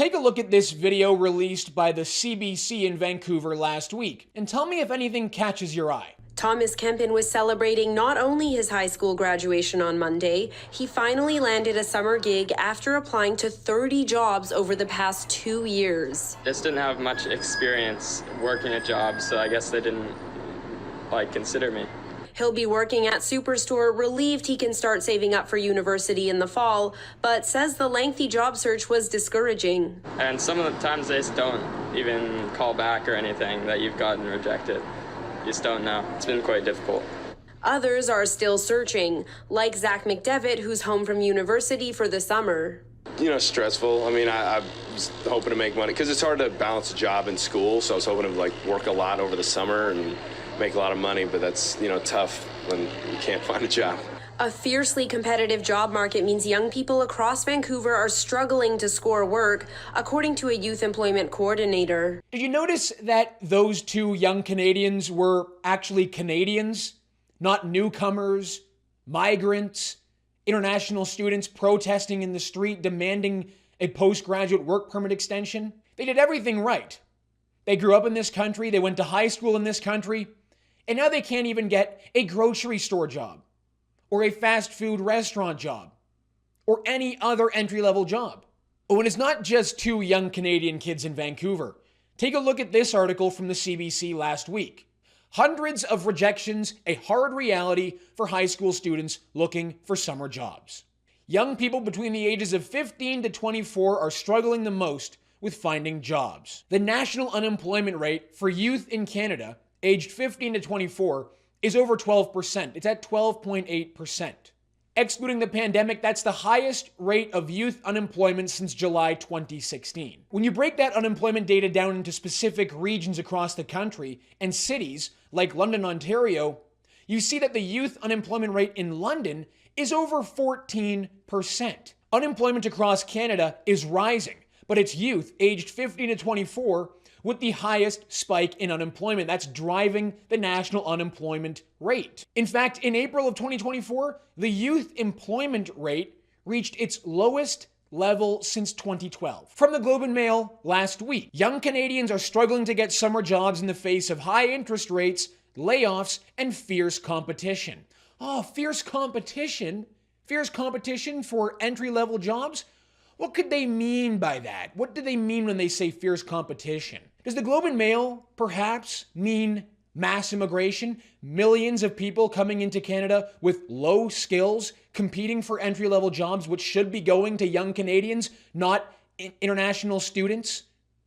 Take a look at this video released by the CBC in Vancouver last week, and tell me if anything catches your eye. Thomas Kempin was celebrating not only his high school graduation on Monday, he finally landed a summer gig after applying to 30 jobs over the past 2 years. Just didn't have much experience working a job, so I guess they didn't consider me. He'll be working at Superstore, relieved he can start saving up for university in the fall, but says the lengthy job search was discouraging. And some of the times they just don't even call back or anything that you've gotten rejected. You just don't know. It's been quite difficult. Others are still searching, like Zach McDevitt, who's home from university for the summer. Stressful. I was hoping to make money because it's hard to balance a job and school. So I was hoping to work a lot over the summer and make a lot of money, but that's, tough when you can't find a job. A fiercely competitive job market means young people across Vancouver are struggling to score work, according to a youth employment coordinator. Did you notice that those two young Canadians were actually Canadians, not newcomers, migrants, international students protesting in the street demanding a postgraduate work permit extension? They did everything right. They grew up in this country, they went to high school in this country, and now they can't even get a grocery store job, or a fast food restaurant job, or any other entry-level job. Oh, and it's not just two young Canadian kids in Vancouver. Take a look at this article from the CBC last week. Hundreds of rejections, a hard reality for high school students looking for summer jobs. Young people between the ages of 15 to 24 are struggling the most with finding jobs. The national unemployment rate for youth in Canada, aged 15 to 24, is over 12%. It's at 12.8%. Excluding the pandemic, that's the highest rate of youth unemployment since July 2016. When you break that unemployment data down into specific regions across the country and cities like London, Ontario, you see that the youth unemployment rate in London is over 14%. Unemployment across Canada is rising, but it's youth aged 15 to 24 with the highest spike in unemployment. That's driving the national unemployment rate. In fact, in April of 2024, the youth employment rate reached its lowest level since 2012. From the Globe and Mail last week, young Canadians are struggling to get summer jobs in the face of high interest rates, layoffs, and fierce competition. Oh, fierce competition? Fierce competition for entry-level jobs? What could they mean by that? What do they mean when they say fierce competition? Does the Globe and Mail perhaps mean mass immigration? Millions of people coming into Canada with low skills, competing for entry-level jobs, which should be going to young Canadians, not international students,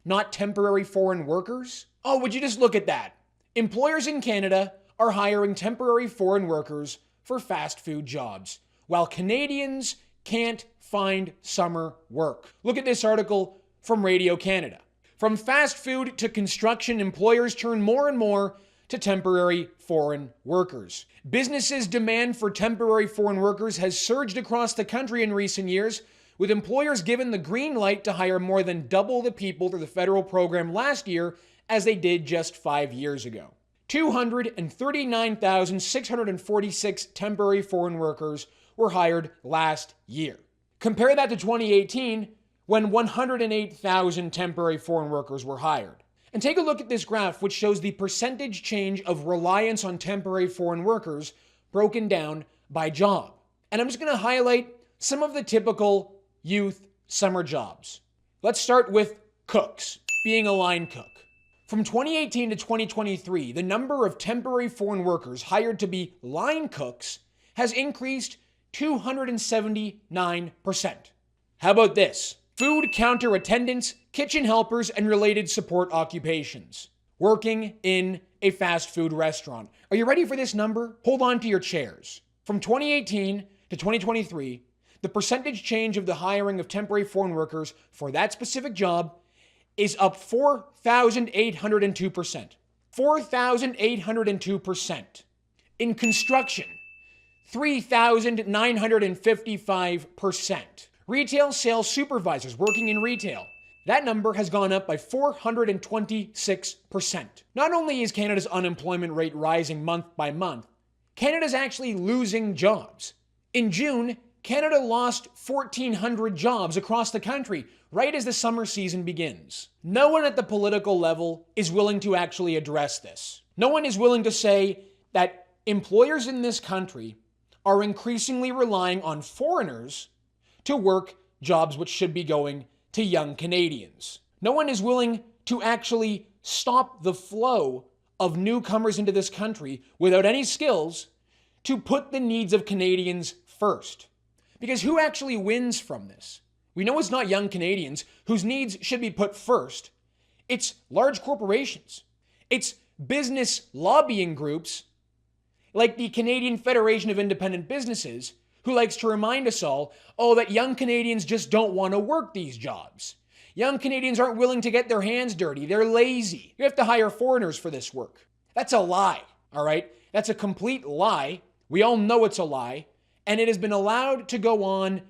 not temporary foreign workers? Oh, would you just look at that? Employers in Canada are hiring temporary foreign workers for fast food jobs, while Canadians can't find summer work. Look at this article from Radio Canada. From fast food to construction, employers turn more and more to temporary foreign workers. Businesses' demand for temporary foreign workers has surged across the country in recent years, with employers given the green light to hire more than double the people through the federal program last year as they did just 5 years ago. 239,646 temporary foreign workers were hired last year. Compare that to 2018, when 108,000 temporary foreign workers were hired. And take a look at this graph, which shows the percentage change of reliance on temporary foreign workers broken down by job. And I'm just going to highlight some of the typical youth summer jobs. Let's start with cooks, being a line cook. From 2018 to 2023, the number of temporary foreign workers hired to be line cooks has increased 279%. How about this? Food counter attendants, kitchen helpers, and related support occupations. Working in a fast food restaurant. Are you ready for this number? Hold on to your chairs. From 2018 to 2023, the percentage change of the hiring of temporary foreign workers for that specific job is up 4,802%. 4,802%. In construction, 3,955%. Retail sales supervisors working in retail, that number has gone up by 426%. Not only is Canada's unemployment rate rising month by month, Canada's actually losing jobs. In June, Canada lost 1,400 jobs across the country right as the summer season begins. No one at the political level is willing to actually address this. No one is willing to say that employers in this country are increasingly relying on foreigners to work jobs which should be going to young Canadians. No one is willing to actually stop the flow of newcomers into this country without any skills to put the needs of Canadians first. Because who actually wins from this? We know it's not young Canadians whose needs should be put first. It's large corporations. It's business lobbying groups like the Canadian Federation of Independent Businesses, who likes to remind us all, that young Canadians just don't want to work these jobs. Young Canadians aren't willing to get their hands dirty. They're lazy. You have to hire foreigners for this work. That's a lie, all right? That's a complete lie. We all know it's a lie, and it has been allowed to go on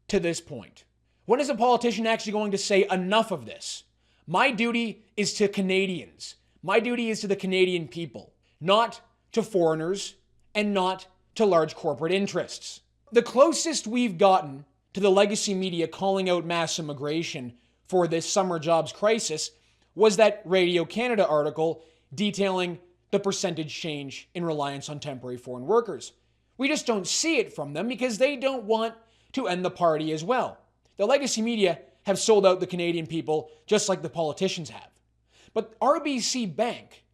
to this point. When is a politician actually going to say enough of this? My duty is to Canadians. My duty is to the Canadian people, not to foreigners and not to large corporate interests. The closest we've gotten to the legacy media calling out mass immigration for this summer jobs crisis was that Radio Canada article detailing the percentage change in reliance on temporary foreign workers. We just don't see it from them because they don't want to end the party as well. The legacy media have sold out the Canadian people just like the politicians have. But RBC Bank,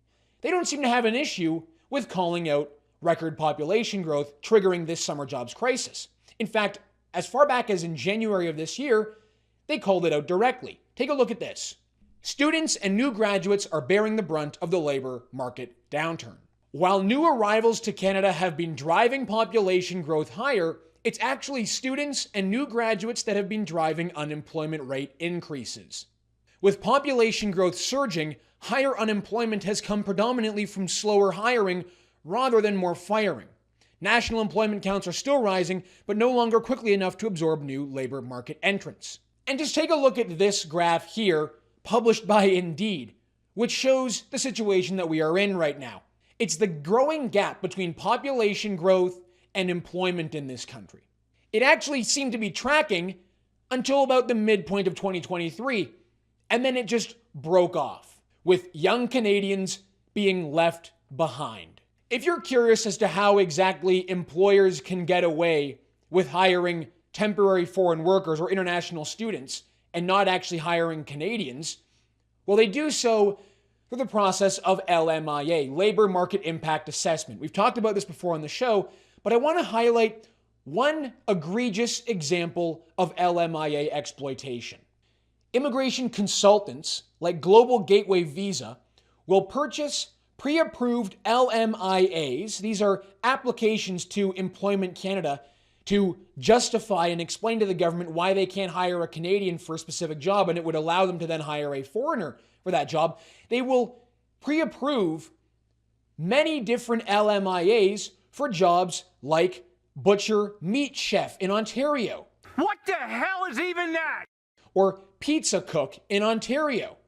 they don't seem to have an issue with calling out record population growth triggering this summer jobs crisis. In fact, as far back as in January of this year, they called it out directly. Take a look at this. Students and new graduates are bearing the brunt of the labor market downturn. While new arrivals to Canada have been driving population growth higher, it's actually students and new graduates that have been driving unemployment rate increases. With population growth surging, higher unemployment has come predominantly from slower hiring rather than more firing. National employment counts are still rising, but no longer quickly enough to absorb new labor market entrants. And just take a look at this graph here, published by Indeed, which shows the situation that we are in right now. It's the growing gap between population growth and employment in this country. It actually seemed to be tracking until about the midpoint of 2023, and then it just broke off, with young Canadians being left behind. If you're curious as to how exactly employers can get away with hiring temporary foreign workers or international students and not actually hiring Canadians, well, they do so through the process of LMIA, Labor Market Impact Assessment. We've talked about this before on the show, but I want to highlight one egregious example of LMIA exploitation. Immigration consultants like Global Gateway Visa will purchase pre-approved LMIAs. These are applications to Employment Canada to justify and explain to the government why they can't hire a Canadian for a specific job, and it would allow them to then hire a foreigner for that job. They will pre-approve many different LMIAs for jobs like butcher meat chef in Ontario. What the hell is even that? Or pizza cook in Ontario,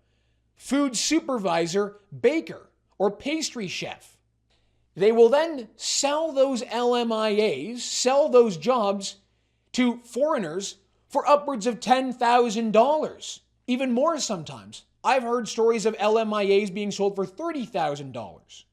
food supervisor baker, or pastry chef. They will then sell those LMIAs, sell those jobs to foreigners for upwards of $10,000, even more sometimes. I've heard stories of LMIAs being sold for $30,000.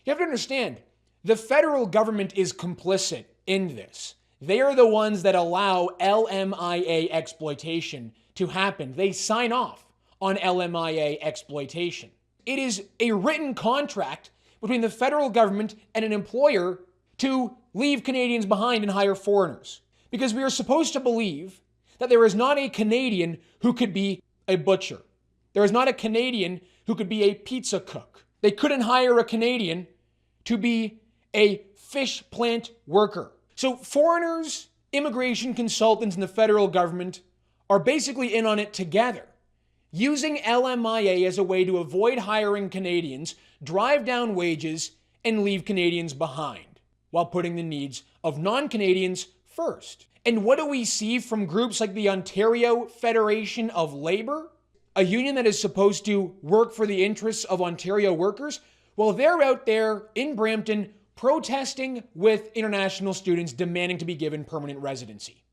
You have to understand, the federal government is complicit in this. They are the ones that allow LMIA exploitation to happen. They sign off on LMIA exploitation. It is a written contract between the federal government and an employer to leave Canadians behind and hire foreigners. Because we are supposed to believe that there is not a Canadian who could be a butcher. There is not a Canadian who could be a pizza cook. They couldn't hire a Canadian to be a fish plant worker. So foreigners, immigration consultants, and the federal government are basically in on it together, using LMIA as a way to avoid hiring Canadians, drive down wages, and leave Canadians behind, while putting the needs of non-Canadians first. And what do we see from groups like the Ontario Federation of Labour, a union that is supposed to work for the interests of Ontario workers? Well, they're out there in Brampton protesting with international students demanding to be given permanent residency.